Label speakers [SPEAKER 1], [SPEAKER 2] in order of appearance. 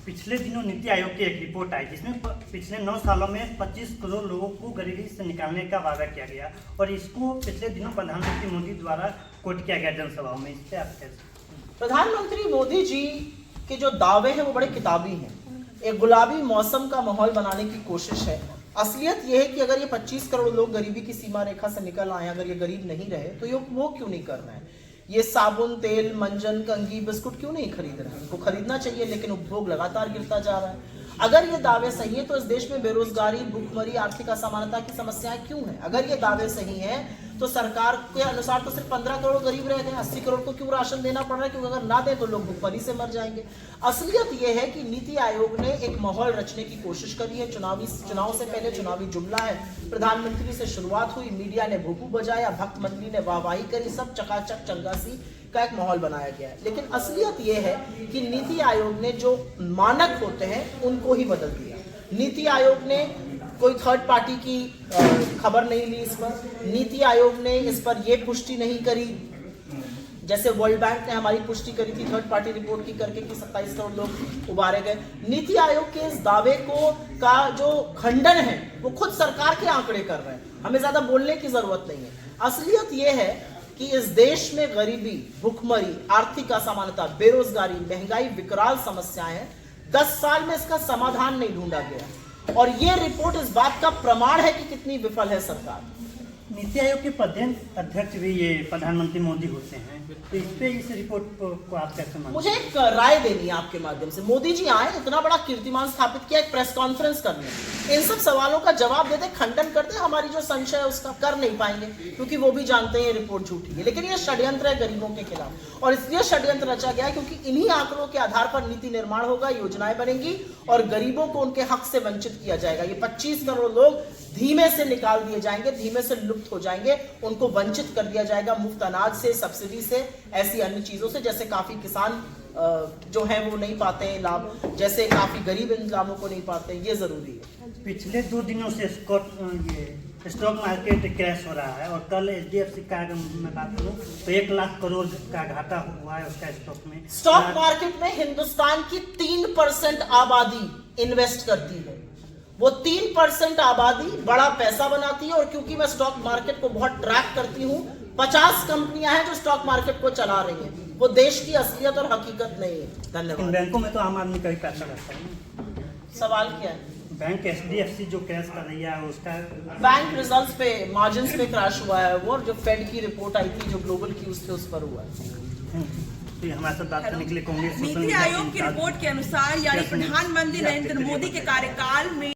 [SPEAKER 1] पिछले दिनों नीति आयोग की एक रिपोर्ट आई जिसमें पिछले 9 सालों में 25 करोड़ लोगों को गरीबी से निकालने का वादा किया गया और इसको पिछले दिनों प्रधानमंत्री मोदी द्वारा कोट किया गया जनसभाओं में। इस पर आप कैसे?
[SPEAKER 2] प्रधानमंत्री मोदी जी के जो दावे हैं वो बड़े किताबी हैं। एक गुलाबी मौसम का माहौल बनाने की कोशिश है। असलियत यह है कि अगर ये 25 करोड़ लोग गरीबी की सीमा रेखा से निकल आए, अगर ये गरीब नहीं रहे तो ये वो क्यों नहीं कर रहे हैं? ये साबुन, तेल, मंजन, कंघी, बिस्कुट क्यों नहीं खरीद रहे हैं? इनको खरीदना चाहिए, लेकिन उपभोग लगातार गिरता जा रहा है। अगर ये दावे सही है तो इस देश में बेरोजगारी, भूखमरी, आर्थिक असमानता की समस्याएं क्यों हैं? अगर ये दावे सही हैं तो सरकार के अनुसार तो सिर्फ 15 करोड़ गरीब रह गए। 80 करोड़ को क्यों राशन देना पड़ रहा है? क्योंकि अगर ना दे तो लोग भूखमरी से मर जाएंगे। असलियत यह है कि नीति आयोग ने एक माहौल रचने की कोशिश करी है। चुनाव से पहले चुनावी जुमला है, प्रधानमंत्री से शुरुआत हुई, मीडिया ने भूपू बजाया, भक्त मंडली ने वाहवाही करी, सब चकाचक चंगासी का एक माहौल बनाया गया है। लेकिन असलियत यह है कि नीति आयोग ने जो मानक होते हैं उनको ही बदल दिया। नीति आयोग ने कोई थर्ड पार्टी की खबर नहीं ली इस पर। नीति आयोग ने इस पर यह पुष्टि नहीं करी, जैसे वर्ल्ड बैंक ने हमारी पुष्टि करी थी थर्ड पार्टी रिपोर्ट की करके कि 27 करोड़ लोग उबारे गए। नीति आयोग के इस दावे का जो खंडन है वो खुद सरकार के आंकड़े कर रहे हैं। हमें ज्यादा बोलने की जरूरत नहीं है। असलियत यह है कि इस देश में गरीबी, भुखमरी, आर्थिक असमानता, बेरोजगारी, महंगाई विकराल समस्याएं हैं। 10 साल में इसका समाधान नहीं ढूंढा गया और ये रिपोर्ट इस बात का प्रमाण है कि कितनी विफल है सरकार।
[SPEAKER 1] नीति आयोग के प्रदेश अध्यक्ष भी ये प्रधानमंत्री मोदी होते हैं, तो इस पे इस रिपोर्ट को आप कैसे मानते हैं?
[SPEAKER 2] मुझे एक राय देनी है आपके माध्यम से। मोदी जी आए, इतना बड़ा कीर्तिमान स्थापित किया, एक प्रेस कॉन्फ्रेंस करने, इन सब सवालों का जवाब देते, खंडन करते, हमारी जो संशय है उसका कर नहीं पाएंगे क्योंकि वो भी जानते हैं ये रिपोर्ट झूठी है। लेकिन ये षड्यंत्र है गरीबों के खिलाफ और इसलिए षड्यंत्र रचा गया है क्योंकि इन्हीं आंकड़ों के आधार पर नीति निर्माण होगा, योजनाएं बनेंगी और गरीबों को उनके हक से वंचित किया जाएगा। ये 25 करोड़ लोग धीमे से निकाल दिए जाएंगे, धीमे से लुप्त हो जाएंगे, उनको वंचित कर दिया जाएगा मुफ्त अनाज से, सब्सिडी से, ऐसी अन्य चीजों से। जैसे काफी किसान जो है वो नहीं पाते हैं लाभ, जैसे काफी गरीब इन लाभों को नहीं पाते हैं। ये जरूरी है।
[SPEAKER 1] पिछले 2 दिनों से स्टॉक मार्केट क्रैश हो रहा है और कल HDFC का अगर मैं बात करूं तो 1 लाख करोड़ का घाटा हुआ है उसका स्टॉक में।
[SPEAKER 2] स्टॉक मार्केट में हिंदुस्तान की 3% आबादी इन्वेस्ट करती है। वो 3% आबादी बड़ा पैसा बनाती है और क्योंकि मैं स्टॉक मार्केट को बहुत ट्रैक करती हूँ, 50 कंपनियां हैं जो स्टॉक मार्केट को चला रही हैं। वो देश की असलियत और हकीकत नहीं है। धन्यवाद।
[SPEAKER 1] बैंकों में तो आम आदमी का ही पैसा रहता है।
[SPEAKER 2] सवाल क्या है?
[SPEAKER 1] बैंक HDFC जो क्रैश कर रही है उसका
[SPEAKER 2] बैंक रिजल्ट्स पे, मार्जिन्स पे क्रैश हुआ है वो, और जो फेड की रिपोर्ट आई थी जो ग्लोबल क्यूज थे उस पर हुआ है।
[SPEAKER 1] तो हमारे साथ बात करने के लिए कांग्रेस
[SPEAKER 3] नीति आयोग की रिपोर्ट के अनुसार यानी प्रधानमंत्री नरेंद्र मोदी के कार्यकाल में